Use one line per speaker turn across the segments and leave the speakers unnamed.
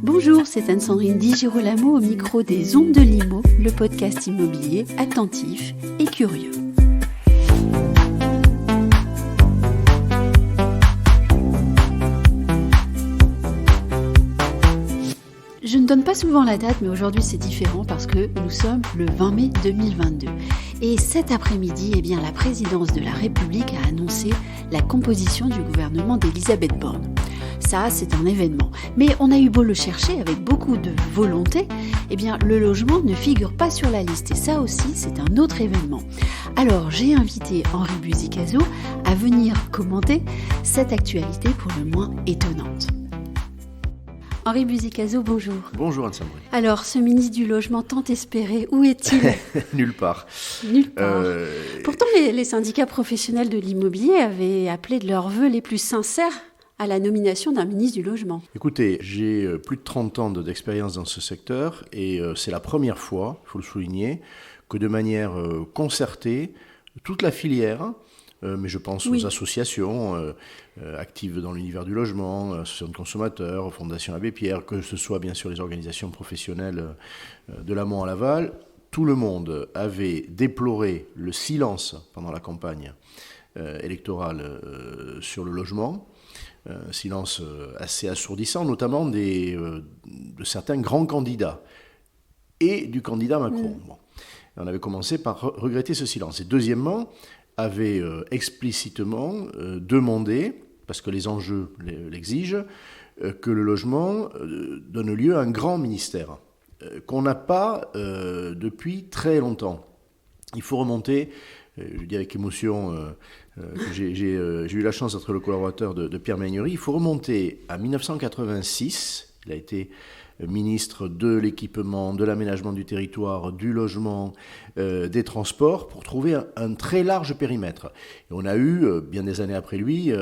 Bonjour, c'est Anne-Sandrine Di Girolamo au micro des Ondes de l'Immo, le podcast immobilier attentif et curieux. Je ne donne pas souvent la date, mais aujourd'hui c'est différent parce que nous sommes le 20 mai 2022. Et cet après-midi, la présidence de la République a annoncé la composition du gouvernement d'Elisabeth Borne. Ça, c'est un événement. Mais on a eu beau le chercher avec beaucoup de volonté, le logement ne figure pas sur la liste. Et ça aussi, c'est un autre événement. Alors, j'ai invité Henri Buzicazo à venir commenter cette actualité pour le moins étonnante. Henri Buzicazo, bonjour.
Bonjour Anne-Sandrine.
Alors, ce ministre du Logement tant espéré, où est-il ?
Nulle part.
Nulle part. Pourtant, les syndicats professionnels de l'immobilier avaient appelé de leurs vœux les plus sincères à la nomination d'un ministre du Logement.
Écoutez, j'ai plus de 30 ans d'expérience dans ce secteur et c'est la première fois, il faut le souligner, que de manière concertée, toute la filière, mais je pense aux associations actives dans l'univers du logement, associations de consommateurs, Fondation Abbé Pierre, que ce soit bien sûr les organisations professionnelles de l'amont à l'aval, tout le monde avait déploré le silence pendant la campagne électorale sur le logement. Un silence assez assourdissant, notamment de certains grands candidats et du candidat Macron. Bon. On avait commencé par regretter ce silence. Et deuxièmement, avait explicitement demandé, parce que les enjeux l'exigent, que le logement donne lieu à un grand ministère, qu'on n'a pas depuis très longtemps. Il faut remonter, je dis avec émotion, j'ai eu la chance d'être le collaborateur de Pierre Magnery, il faut remonter à 1986, il a été ministre de l'équipement, de l'aménagement du territoire, du logement, des transports, pour trouver un très large périmètre. Et on a eu, bien des années après lui,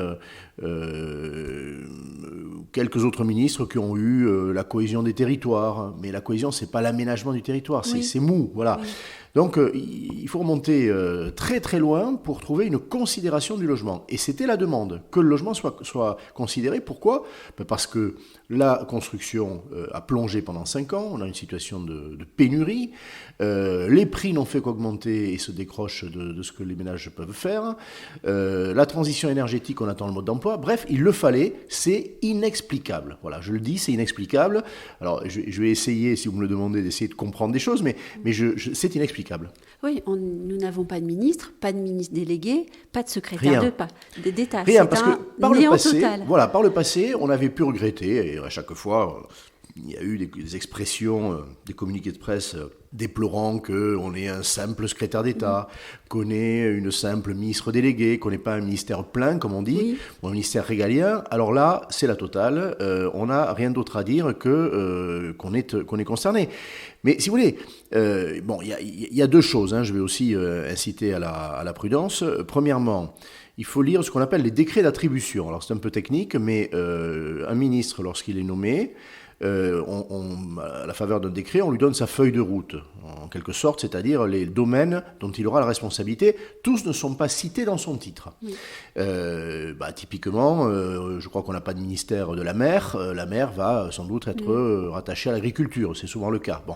quelques autres ministres qui ont eu la cohésion des territoires. Mais la cohésion, c'est pas l'aménagement du territoire, c'est mou, voilà. Oui. Donc, il faut remonter très très loin pour trouver une considération du logement. Et c'était la demande, que le logement soit considéré. Pourquoi ? Parce que la construction a plongé pendant 5 ans, on a une situation de pénurie, les prix n'ont fait qu'augmenter et se décrochent de ce que les ménages peuvent faire, la transition énergétique, on attend le mode d'emploi, bref, il le fallait, c'est inexplicable. Voilà, je le dis, c'est inexplicable. Alors, je vais essayer, si vous me le demandez, d'essayer de comprendre des choses, mais c'est inexplicable.
Oui, nous n'avons pas de ministre délégué, pas de secrétaire d'État.
Rien, parce que par le passé, on avait pu regretter, et à chaque fois, il y a eu des expressions, des communiqués de presse déplorant qu'on ait un simple secrétaire d'État, qu'on ait une simple ministre déléguée, qu'on n'ait pas un ministère plein, comme on dit, ou un ministère régalien. Alors là, c'est la totale. On n'a rien d'autre à dire qu'on est concerné. Mais si vous voulez, il y a deux choses. Je vais aussi inciter à la prudence. Premièrement, il faut lire ce qu'on appelle les décrets d'attribution. Alors c'est un peu technique, mais un ministre, lorsqu'il est nommé, à la faveur d'un décret, on lui donne sa feuille de route, en quelque sorte, c'est-à-dire les domaines dont il aura la responsabilité. Tous ne sont pas cités dans son titre. Oui. Typiquement, je crois qu'on n'a pas de ministère de la mer. La mer va sans doute être rattachée à l'agriculture, c'est souvent le cas. Bon.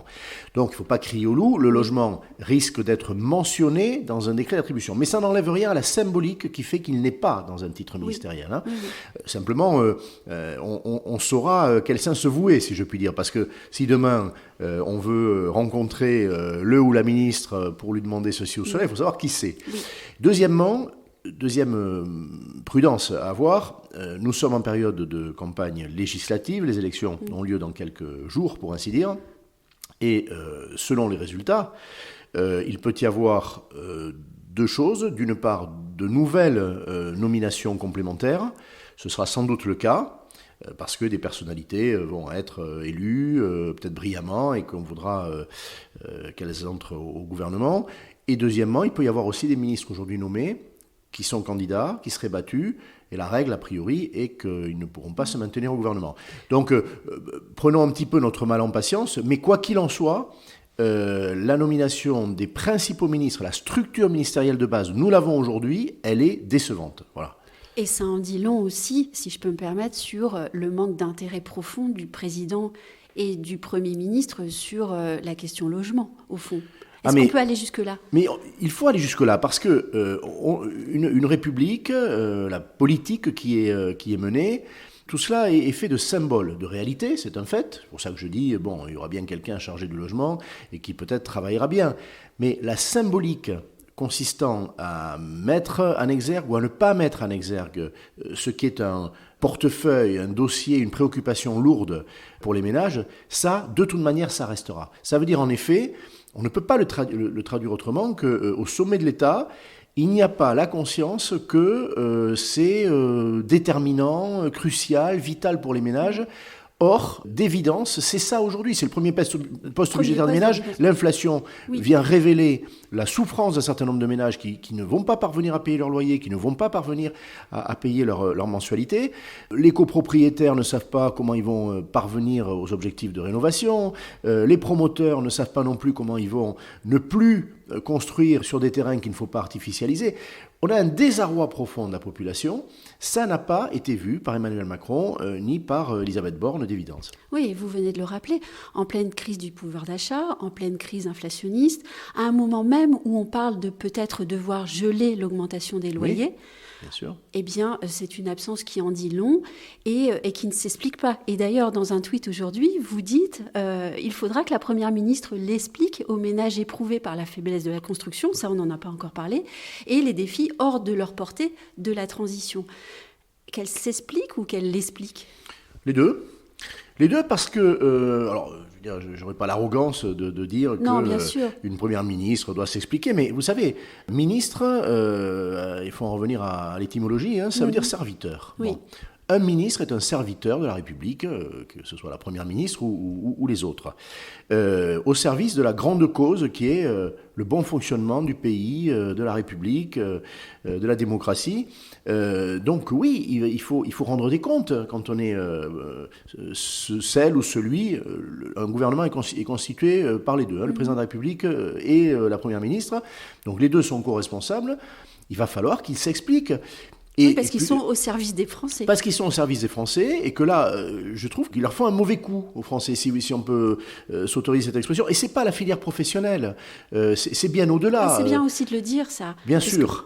Donc il ne faut pas crier au loup, le logement risque d'être mentionné dans un décret d'attribution. Mais ça n'enlève rien à la symbolique qui fait qu'il n'est pas dans un titre ministériel. Simplement, on saura quel sein se vouer, si je puis dire, parce que si demain on veut rencontrer le ou la ministre pour lui demander ceci ou cela, il faut savoir qui c'est. Deuxième prudence à avoir, nous sommes en période de campagne législative, les élections ont lieu dans quelques jours pour ainsi dire, et selon les résultats, il peut y avoir deux choses. D'une part, de nouvelles nominations complémentaires, ce sera sans doute le cas, parce que des personnalités vont être élues, peut-être brillamment, et qu'on voudra qu'elles entrent au gouvernement. Et deuxièmement, il peut y avoir aussi des ministres aujourd'hui nommés qui sont candidats, qui seraient battus, et la règle, a priori, est qu'ils ne pourront pas se maintenir au gouvernement. Donc, prenons un petit peu notre mal en patience, mais quoi qu'il en soit, la nomination des principaux ministres, la structure ministérielle de base, nous l'avons aujourd'hui, elle est décevante. Voilà.
Et ça en dit long aussi, si je peux me permettre, sur le manque d'intérêt profond du président et du Premier ministre sur la question logement, au fond. Est-ce qu'on peut aller jusque-là ?
Mais il faut aller jusque-là, parce que une république, la politique qui est menée, tout cela est fait de symboles, de réalité, c'est un fait. C'est pour ça que je dis, il y aura bien quelqu'un chargé du logement et qui peut-être travaillera bien. Mais la symbolique consistant à mettre en exergue ou à ne pas mettre en exergue ce qui est un portefeuille, un dossier, une préoccupation lourde pour les ménages, ça, de toute manière, ça restera. Ça veut dire en effet, on ne peut pas le traduire autrement qu'au sommet de l'État, il n'y a pas la conscience que c'est déterminant, crucial, vital pour les ménages. Or, d'évidence, c'est ça aujourd'hui, c'est le premier poste budgétaire de ménage. L'inflation vient révéler la souffrance d'un certain nombre de ménages qui ne vont pas parvenir à payer leur loyer, qui ne vont pas parvenir à payer leur mensualité. Les copropriétaires ne savent pas comment ils vont parvenir aux objectifs de rénovation. Les promoteurs ne savent pas non plus comment ils vont ne plus construire sur des terrains qu'il ne faut pas artificialiser. On a un désarroi profond de la population. Ça n'a pas été vu par Emmanuel Macron ni par Elisabeth Borne, d'évidence.
Oui, vous venez de le rappeler, en pleine crise du pouvoir d'achat, en pleine crise inflationniste, à un moment même où on parle de peut-être devoir geler l'augmentation des loyers.
Oui. Bien sûr.
Eh bien, c'est une absence qui en dit long et qui ne s'explique pas. Et d'ailleurs, dans un tweet aujourd'hui, vous dites il faudra que la Première ministre l'explique aux ménages éprouvés par la faiblesse de la construction, ça on n'en a pas encore parlé, et les défis hors de leur portée de la transition. Qu'elle s'explique ou qu'elle l'explique ?
Les deux. Les deux parce que, je n'aurais pas l'arrogance de dire qu'une première ministre doit s'expliquer, mais vous savez, ministre, il faut en revenir à l'étymologie, ça veut dire serviteur.
Oui.
Bon. Un ministre est un serviteur de la République, que ce soit la première ministre ou les autres, au service de la grande cause qui est le bon fonctionnement du pays, de la République, de la démocratie. Donc oui, il faut rendre des comptes quand on est celle ou celui. Un gouvernement est constitué par les deux, le président de la République et la première ministre. Donc les deux sont co-responsables. Il va falloir qu'ils s'expliquent.
Oui, parce qu'ils sont au service des Français.
Parce qu'ils sont au service des Français et que là, je trouve qu'ils leur font un mauvais coup aux Français, si on peut s'autoriser cette expression. Et c'est pas la filière professionnelle, c'est bien au-delà.
C'est bien aussi de le dire, ça.
Bien sûr,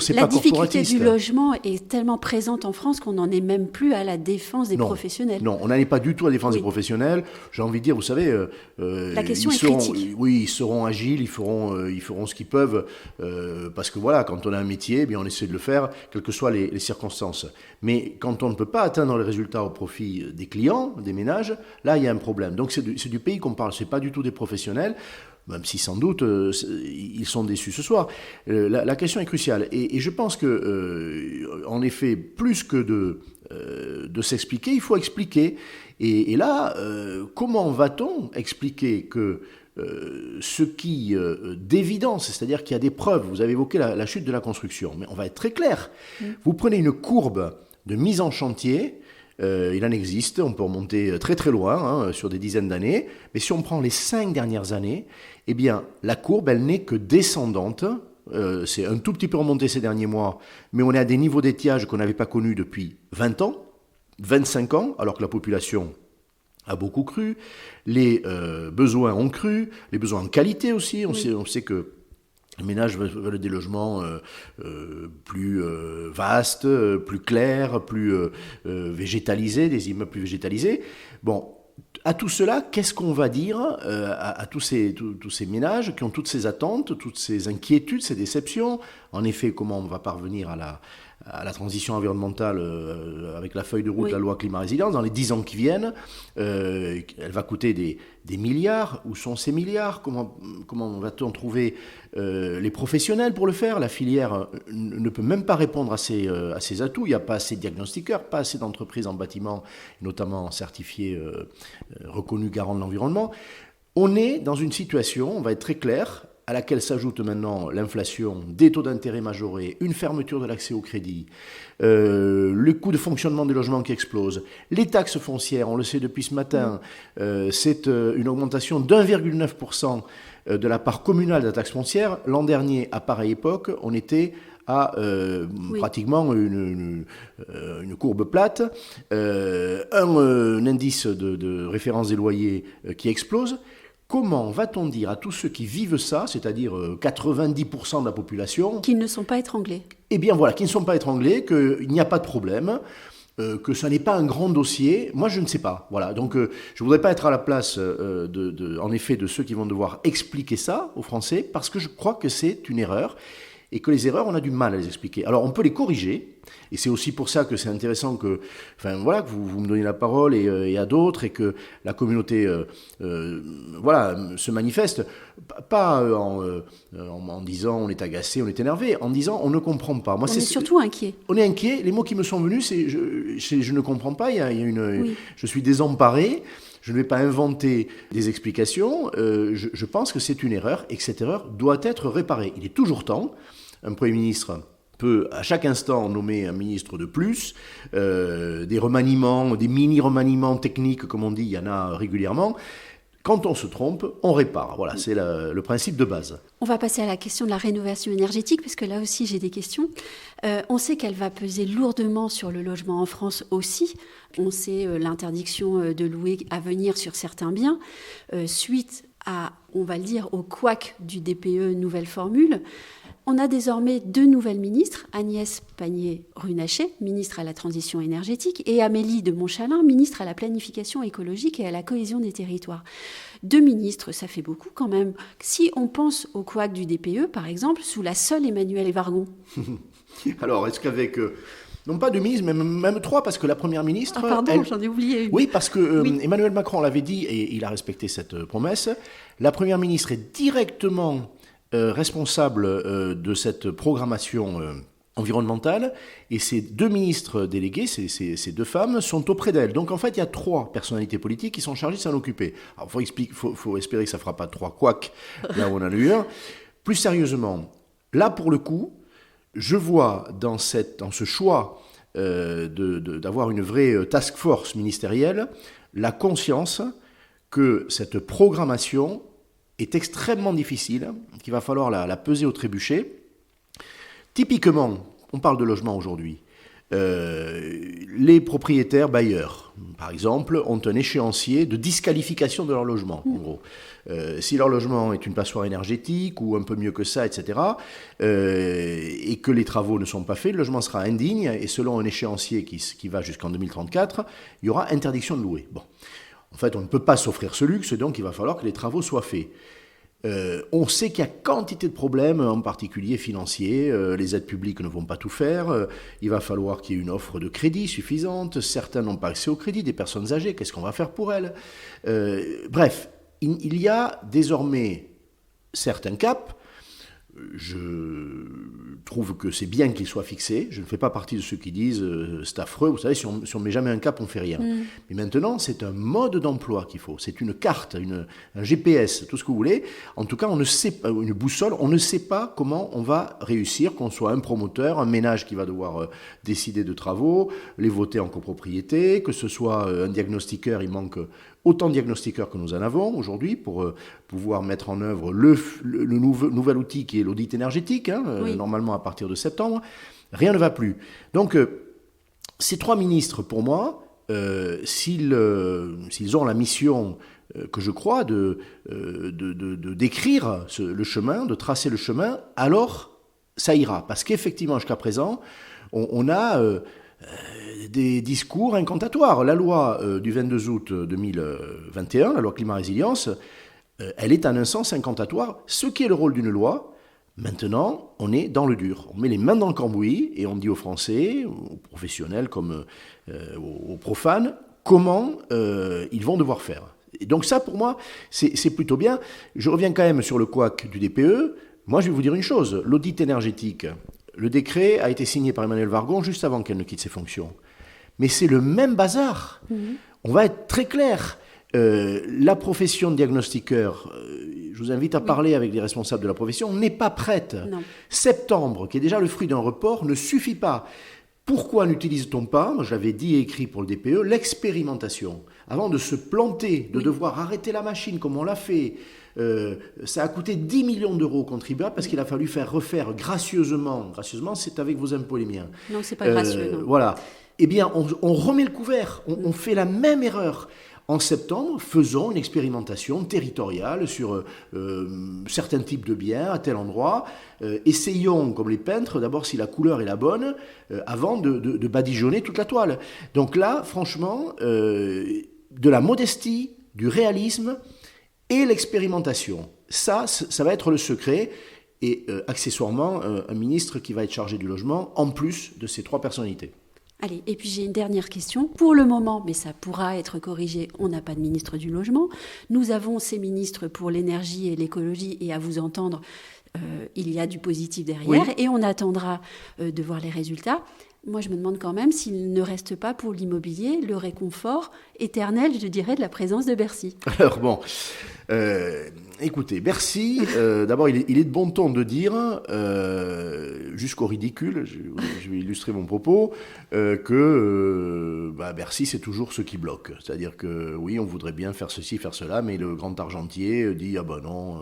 c'est pas corporatiste.
La difficulté du logement est tellement présente en France qu'on n'en est même plus à la défense des professionnels.
Non, on n'en est pas du tout à la défense des professionnels. J'ai envie de dire, vous savez,
la question est critique.
Oui, ils seront agiles, ils feront ce qu'ils peuvent, parce que voilà, quand on a un métier, on essaie de le faire, quel que soit les circonstances. Mais quand on ne peut pas atteindre les résultats au profit des clients, des ménages, là, il y a un problème. Donc, c'est du pays qu'on parle, c'est pas du tout des professionnels, même si sans doute ils sont déçus ce soir. La question est cruciale. Et je pense que, en effet, plus que de s'expliquer, il faut expliquer. Et là, comment va-t-on expliquer que ce qui, d'évidence, c'est-à-dire qu'il y a des preuves, vous avez évoqué la chute de la construction, mais on va être très clair. Vous prenez une courbe de mise en chantier, il en existe, on peut remonter très très loin, sur des dizaines d'années, mais si on prend les 5 dernières années, eh bien, la courbe, elle n'est que descendante. C'est un tout petit peu remonté ces derniers mois, mais on est à des niveaux d'étiage qu'on n'avait pas connus depuis 20 ans, 25 ans, alors que la population a beaucoup cru, les besoins ont cru, les besoins en qualité aussi, on sait que les ménages veulent des logements plus vastes, plus clairs, plus végétalisés, des immeubles plus végétalisés. Bon, à tout cela, qu'est-ce qu'on va dire à tous ces ménages qui ont toutes ces attentes, toutes ces inquiétudes, ces déceptions ? En effet, comment on va parvenir à la transition environnementale avec la feuille de route, la loi climat-résilience, dans les 10 ans qui viennent, elle va coûter des milliards. Où sont ces milliards ? Comment va-t-on trouver les professionnels pour le faire ? La filière ne peut même pas répondre à ces atouts. Il n'y a pas assez de diagnostiqueurs, pas assez d'entreprises en bâtiment, notamment certifiées, reconnues garants de l'environnement. On est dans une situation, on va être très clair, à laquelle s'ajoute maintenant l'inflation, des taux d'intérêt majorés, une fermeture de l'accès au crédit, le coût de fonctionnement des logements qui explose, les taxes foncières, on le sait depuis ce matin, c'est une augmentation d'1,9% de la part communale de la taxe foncière. L'an dernier, à pareille époque, on était à pratiquement une courbe plate, un indice de référence des loyers qui explose. Comment va-t-on dire à tous ceux qui vivent ça, c'est-à-dire 90% de la population...
Qu'ils ne sont pas étranglés.
Eh bien voilà, qu'ils ne sont pas étranglés, qu'il n'y a pas de problème, que ça n'est pas un grand dossier. Moi, je ne sais pas. Voilà. Donc, je ne voudrais pas être à la place, en effet, de ceux qui vont devoir expliquer ça aux Français, parce que je crois que c'est une erreur, et que les erreurs, on a du mal à les expliquer. Alors, on peut les corriger, et c'est aussi pour ça que c'est intéressant que vous me donnez la parole et à d'autres, et que la communauté se manifeste, pas en disant on est agacé, on est énervé, en disant on ne comprend pas. Moi,
on est surtout inquiet.
On est inquiet. Les mots qui me sont venus, c'est je ne comprends pas, je suis désemparé. Je ne vais pas inventer des explications. Je pense que c'est une erreur et que cette erreur doit être réparée. Il est toujours temps. Un Premier ministre peut à chaque instant nommer un ministre de plus. Des remaniements, des mini-remaniements techniques, comme on dit, il y en a régulièrement. Quand on se trompe, on répare. Voilà, c'est le principe de base.
On va passer à la question de la rénovation énergétique, parce que là aussi j'ai des questions. On sait qu'elle va peser lourdement sur le logement en France aussi. On sait l'interdiction de louer à venir sur certains biens, suite à, on va le dire, au couac du DPE nouvelle formule. On a désormais 2 nouvelles ministres, Agnès Pannier-Runacher, ministre à la transition énergétique, et Amélie de Montchalin, ministre à la planification écologique et à la cohésion des territoires. 2 ministres, ça fait beaucoup quand même. Si on pense au couac du DPE, par exemple, sous la seule Emmanuelle Evargon.
Alors, est-ce qu'avec... non pas 2 ministres, mais même 3, parce que la Première ministre...
J'en ai oublié une.
Oui, parce que Emmanuel Macron l'avait dit, et il a respecté cette promesse, la Première ministre est directement... responsable de cette programmation environnementale, et ces 2 ministres délégués, ces 2 femmes, sont auprès d'elle. Donc en fait, il y a 3 personnalités politiques qui sont chargées de s'en occuper. Alors faut espérer que ça ne fera pas 3 couacs, là où on en a eu un. Plus sérieusement, là pour le coup, je vois dans ce choix d'avoir une vraie task force ministérielle, la conscience que cette programmation est extrêmement difficile, qu'il va falloir la peser au trébuchet. Typiquement, on parle de logement aujourd'hui. Les propriétaires bailleurs, par exemple, ont un échéancier de disqualification de leur logement, en gros. Si leur logement est une passoire énergétique ou un peu mieux que ça, etc., et que les travaux ne sont pas faits, le logement sera indigne, et selon un échéancier qui va jusqu'en 2034, il y aura interdiction de louer. Bon. En fait, on ne peut pas s'offrir ce luxe, donc il va falloir que les travaux soient faits. On sait qu'il y a quantité de problèmes, en particulier financiers. Les aides publiques ne vont pas tout faire. Il va falloir qu'il y ait une offre de crédit suffisante. Certains n'ont pas accès au crédit, des personnes âgées. Qu'est-ce qu'on va faire pour elles ? Bref, il y a désormais certains caps. Je trouve que c'est bien qu'il soit fixé. Je ne fais pas partie de ceux qui disent c'est affreux. Vous savez, si on ne met jamais un cap, on ne fait rien. Mais maintenant, c'est un mode d'emploi qu'il faut. C'est une carte, un GPS, tout ce que vous voulez. En tout cas, on ne sait pas, une boussole, on ne sait pas comment on va réussir, qu'on soit un promoteur, un ménage qui va devoir décider de travaux, les voter en copropriété, que ce soit un diagnostiqueur, il manque autant de diagnostiqueurs que nous en avons aujourd'hui pour pouvoir mettre en œuvre le nouvel outil qui est l'audit énergétique, normalement à partir de septembre. Rien ne va plus. Donc, ces 3 ministres, pour moi, s'ils ont la mission que je crois de décrire le chemin, de tracer le chemin, alors ça ira. Parce qu'effectivement, jusqu'à présent, on a... des discours incantatoires. La loi du 22 août 2021, la loi climat-résilience, elle est en un sens incantatoire, ce qui est le rôle d'une loi. Maintenant, on est dans le dur. On met les mains dans le cambouis et on dit aux Français, aux professionnels comme aux profanes, comment ils vont devoir faire. Et donc ça, pour moi, c'est plutôt bien. Je reviens quand même sur le couac du DPE. Moi, je vais vous dire une chose. L'audit énergétique... Le décret a été signé par Emmanuelle Evargon juste avant qu'elle ne quitte ses fonctions. Mais c'est le même bazar. On va être très clair. La profession de diagnostiqueur, je vous invite à parler avec les responsables de la profession, n'est pas prête.
Non.
Septembre, qui est déjà le fruit d'un report, ne suffit pas. Pourquoi n'utilise-t-on pas, moi je l'avais dit et écrit pour le DPE, l'expérimentation ? Avant de se planter, de devoir arrêter la machine comme on l'a fait, Ça a coûté 10 millions d'euros aux contribuables parce qu'il a fallu refaire gracieusement, c'est avec vos impôts les miens.
Non, c'est pas gracieux. Non.
Voilà. Eh bien, on remet le couvert, on fait la même erreur. En septembre, faisons une expérimentation territoriale sur certains types de biens à tel endroit. Essayons, comme les peintres, d'abord si la couleur est la bonne, avant de badigeonner toute la toile. Donc là, franchement, de la modestie, du réalisme et l'expérimentation. Ça va être le secret. Et accessoirement, un ministre qui va être chargé du logement, en plus de ces 3 personnalités.
Allez, et puis j'ai une dernière question. Pour le moment, mais ça pourra être corrigé, on n'a pas de ministre du logement. Nous avons ces ministres pour l'énergie et l'écologie, et à vous entendre, il y a du positif derrière, oui. Et on attendra de voir les résultats. Moi, je me demande quand même s'il ne reste pas pour l'immobilier le réconfort éternel, je dirais, de la présence de Bercy.
Alors bon, écoutez, Bercy, d'abord, il est de bon ton de dire, jusqu'au ridicule, je vais illustrer mon propos, que Bercy, c'est toujours ce qui bloque. C'est-à-dire que, oui, on voudrait bien faire ceci, faire cela, mais le grand argentier dit, ah ben non,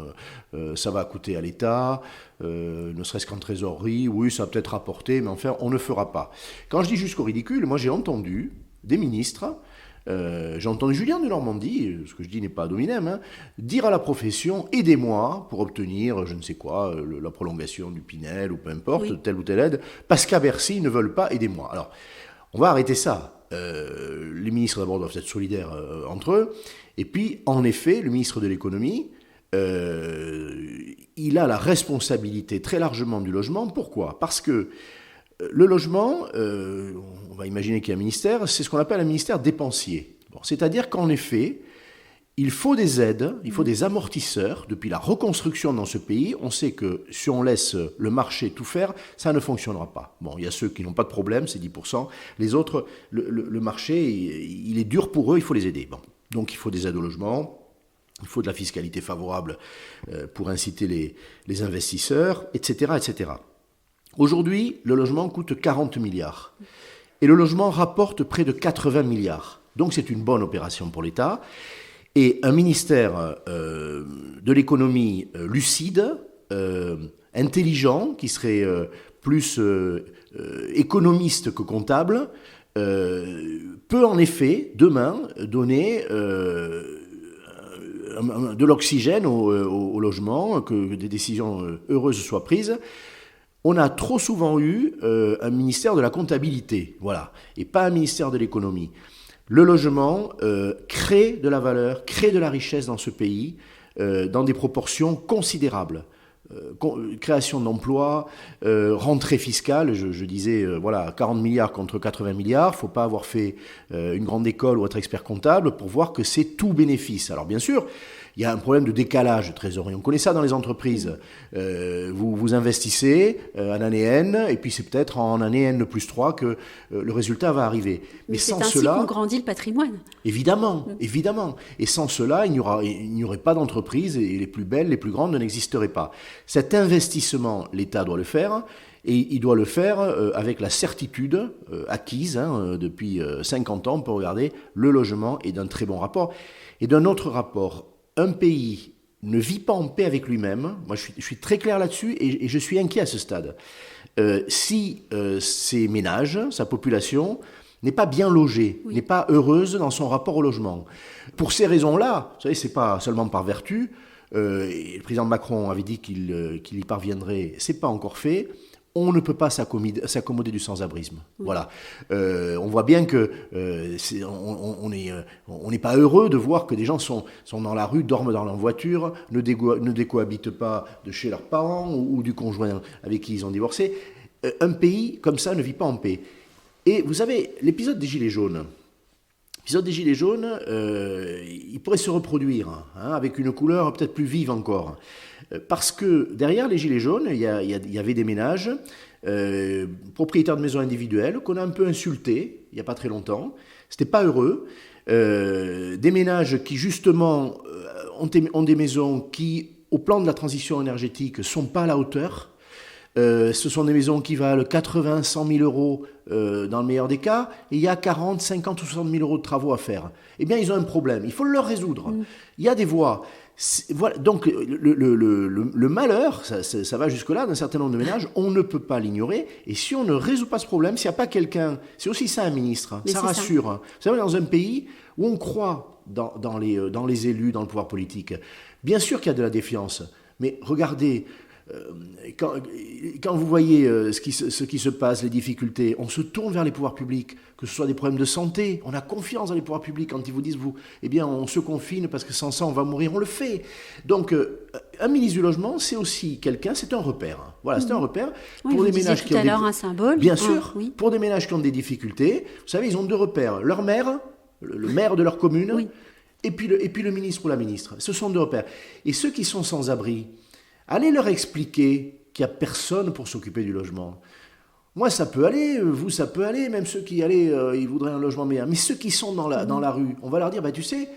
ça va coûter à l'État, ne serait-ce qu'en trésorerie, oui, ça va peut-être rapporter, mais enfin, on ne fera pas. Quand je dis jusqu'au ridicule, moi j'ai entendu des ministres, j'ai entendu Julien de Normandie, ce que je dis n'est pas ad hominem, dire à la profession, aidez-moi pour obtenir, je ne sais quoi, la prolongation du Pinel ou peu importe, oui. Telle ou telle aide, parce qu'à Bercy, ils ne veulent pas, aidez-moi. Alors, on va arrêter ça. Les ministres d'abord doivent être solidaires entre eux, et puis, en effet, le ministre de l'économie, il a la responsabilité très largement du logement. Pourquoi ? Parce que le logement, on va imaginer qu'il y a un ministère, c'est ce qu'on appelle un ministère dépensier. Bon, c'est-à-dire qu'en effet, il faut des aides, il faut des amortisseurs. Depuis la reconstruction dans ce pays, on sait que si on laisse le marché tout faire, ça ne fonctionnera pas. Bon, il y a ceux qui n'ont pas de problème, c'est 10%. Les autres, le marché, il est dur pour eux, il faut les aider. Bon, donc il faut des aides au logement. Il faut de la fiscalité favorable pour inciter les investisseurs, etc., etc. Aujourd'hui, le logement coûte 40 milliards. Et le logement rapporte près de 80 milliards. Donc c'est une bonne opération pour l'État. Et un ministère de l'économie lucide, intelligent, qui serait plus économiste que comptable, peut en effet, demain, donner de l'oxygène au logement, que des décisions heureuses soient prises. On a trop souvent eu un ministère de la comptabilité, voilà, et pas un ministère de l'économie. Le logement crée de la valeur, crée de la richesse dans ce pays, dans des proportions considérables. Création d'emplois, rentrée fiscale, je disais, 40 milliards contre 80 milliards, il ne faut pas avoir fait une grande école ou être expert comptable pour voir que c'est tout bénéfice. Alors bien sûr, il y a un problème de décalage de trésorerie. On connaît ça dans les entreprises. Vous investissez en année N, et puis c'est peut-être en année N plus 3 que le résultat va arriver.
Mais sans c'est ainsi qu'on grandit le patrimoine.
Évidemment, évidemment. Et sans cela, il n'y aurait pas d'entreprise, et les plus belles, les plus grandes n'existeraient pas. Cet investissement, l'État doit le faire, et il doit le faire avec la certitude acquise depuis 50 ans. On peut regarder, le logement est d'un très bon rapport. Et d'un autre rapport, un pays ne vit pas en paix avec lui-même. Moi, je suis très clair là-dessus et je suis inquiet à ce stade. Si ses ménages, sa population, n'est pas bien logée, n'est pas heureuse dans son rapport au logement. Pour ces raisons-là, vous savez, c'est pas seulement par vertu. Et le président Macron avait dit qu'il y parviendrait. C'est pas encore fait. On ne peut pas s'accommoder du sans-abrisme. Oui. Voilà. On voit bien que on n'est pas heureux de voir que des gens sont dans la rue, dorment dans leur voiture, ne décohabitent pas de chez leurs parents ou du conjoint avec qui ils ont divorcé. Un pays comme ça ne vit pas en paix. Et vous savez, l'épisode des Gilets jaunes, il pourrait se reproduire avec une couleur peut-être plus vive encore. Parce que derrière les Gilets jaunes, il y avait des ménages, propriétaires de maisons individuelles, qu'on a un peu insultés il n'y a pas très longtemps. C'était pas heureux. Des ménages qui justement ont des maisons qui, au plan de la transition énergétique, sont pas à la hauteur. Ce sont des maisons qui valent 80, 100 000 euros dans le meilleur des cas, et il y a 40, 50 ou 60 000 euros de travaux à faire. Eh bien, ils ont un problème. Il faut le leur résoudre. Il y a des voies. Voilà. Donc, le malheur, ça va jusque-là, d'un certain nombre de ménages, on ne peut pas l'ignorer. Et si on ne résout pas ce problème, s'il n'y a pas quelqu'un... C'est aussi ça, un ministre. Ça rassure. Ça. Vous savez, dans un pays où on croit dans les élus, dans le pouvoir politique, bien sûr qu'il y a de la défiance. Mais regardez... Quand vous voyez ce qui se passe, les difficultés, on se tourne vers les pouvoirs publics, que ce soit des problèmes de santé, on a confiance dans les pouvoirs publics quand ils vous disent, eh bien, on se confine parce que sans ça, on va mourir, on le fait. Donc, un ministre du Logement, c'est aussi quelqu'un, c'est un repère. Voilà, c'est un repère
pour des ménages qui ont un symbole.
Bien sûr, pour des ménages qui ont des difficultés. Vous savez, ils ont deux repères. Leur maire, le maire de leur commune, et puis le ministre ou la ministre. Ce sont deux repères. Et ceux qui sont sans abri, allez leur expliquer qu'il n'y a personne pour s'occuper du logement. Moi, ça peut aller, vous, ça peut aller, même ceux qui allaient, ils voudraient un logement meilleur. Mais ceux qui sont dans la rue, on va leur dire, tu sais,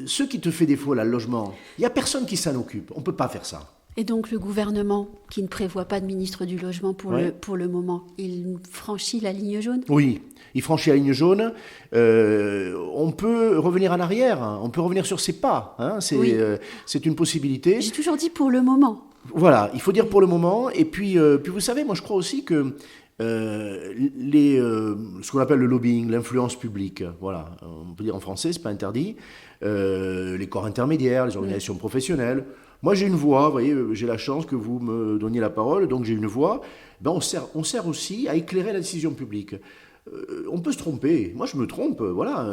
ceux qui te fait défaut, là, le logement, il n'y a personne qui s'en occupe. On ne peut pas faire ça.
Et donc le gouvernement, qui ne prévoit pas de ministre du Logement pour le moment, il franchit la ligne jaune ?
Oui, il franchit la ligne jaune. On peut revenir en arrière, hein. On peut revenir sur ses pas. Hein. C'est une possibilité.
J'ai toujours dit pour le moment.
Voilà, il faut dire pour le moment. Et puis vous savez, moi je crois aussi que ce qu'on appelle le lobbying, l'influence publique, voilà, on peut dire en français, c'est pas interdit, les corps intermédiaires, les organisations professionnelles. Moi, j'ai une voix, vous voyez, j'ai la chance que vous me donniez la parole, donc j'ai une voix. On sert aussi à éclairer la décision publique. On peut se tromper. Moi, je me trompe, voilà.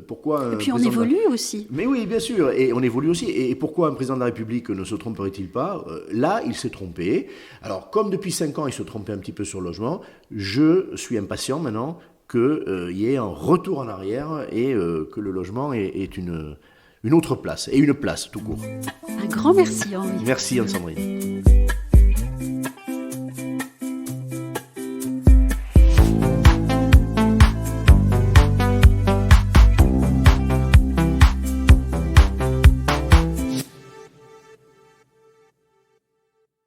Pourquoi
Et puis on évolue aussi.
Mais oui, bien sûr, et on évolue aussi. Et pourquoi un président de la République ne se tromperait-il pas ? Là, il s'est trompé. Alors, comme depuis 5 ans, il se trompait un petit peu sur le logement, je suis impatient maintenant qu'il y ait un retour en arrière et que le logement ait une autre place, et une place tout court.
Un grand merci, Henri.
Merci, Anne-Sandrine.